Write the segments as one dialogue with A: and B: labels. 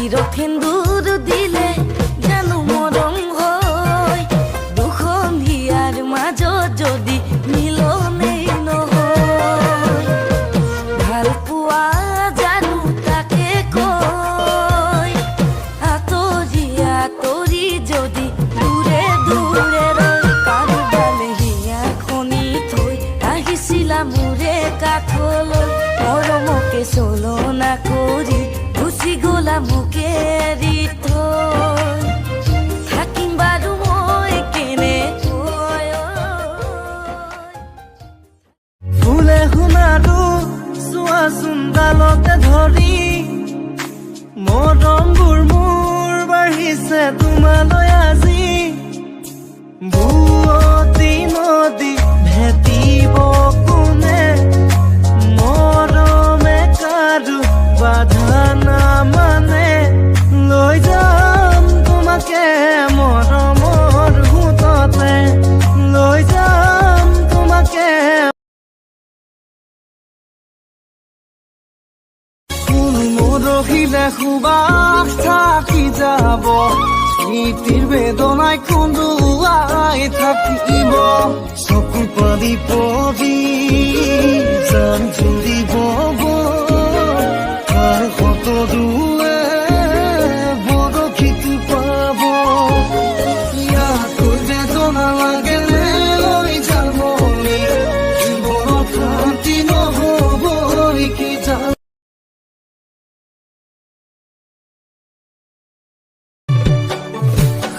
A: বাহিৰত সেন্দুৰ দিলে জানো মৰম হয় দুখন হিয়াৰ মাজত যদি মিলনেই নহয় ভাল পোৱা জানো তাকে কয় আঁতৰি আঁতৰি যদি দূৰে দূৰে ৰয় কাৰোবালে হিয়া খনি থৈ আহিছিলা মোৰে কাষলৈ মৰমকে চলনা কৰি গুচি গলা মোকে এৰি থৈ থাকিম বাৰু মই কেনেকৈ
B: ফুলে শুনাৰো চোৱাচোন ডালতে ধৰি মৰমবোৰ মোৰ বাঢ়িছে তোমালৈ আজি বুৱতী নদী ভেটিব কোনে মৰমে কাৰো বাধা নামানে লৈ যাম তোমাকে মৰমৰ সোঁততে লৈ যাম তোমাকে মৰহিলে সুবাস থাকি যাব স্মৃতিৰ বেদনাই খুন্দুৱাই থাকিব চকু পানী পৰি জান জুৰিব তাৰ সতৰুৱে বৰশীটো পাব ইয়াতকৈ বেদনা লাগিলে লৈ যাব জীৱনত শান্তি নহ'বই কি জান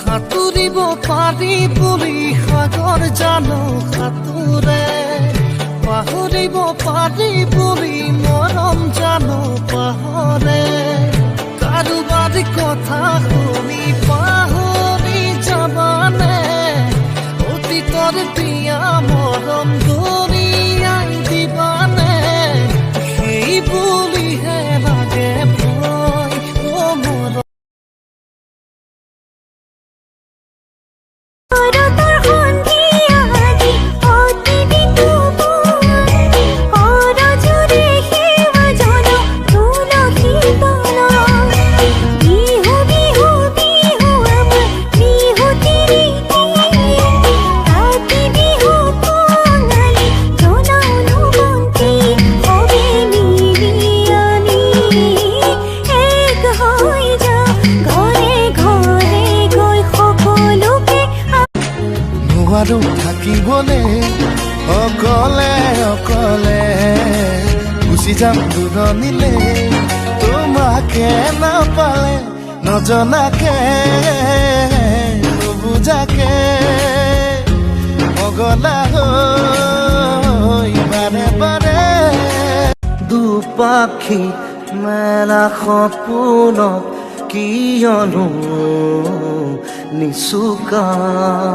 B: সাঁতুৰিব পাৰি বুলি সাগৰ জানো সাঁতোৰে পাহৰিব পাৰি বুলি মৰম জানো পাহৰে কাৰোবাৰ কথা শুনি পাহৰি যাবানে অতীতৰ প্ৰিয়া মৰম দৰিয়াই দিবানে সেই বুলিহে লাগে ভয় মৰম আৰু থাকিবলে অকলে অকলে গুচি যাম দূৰণিলে তোমাকে নাপালে নজনাকে নুবুজাকে পগলা হৈ বাৰে বাৰে দুপাখি মেলা সপোনত কিয়নো নিচুকাও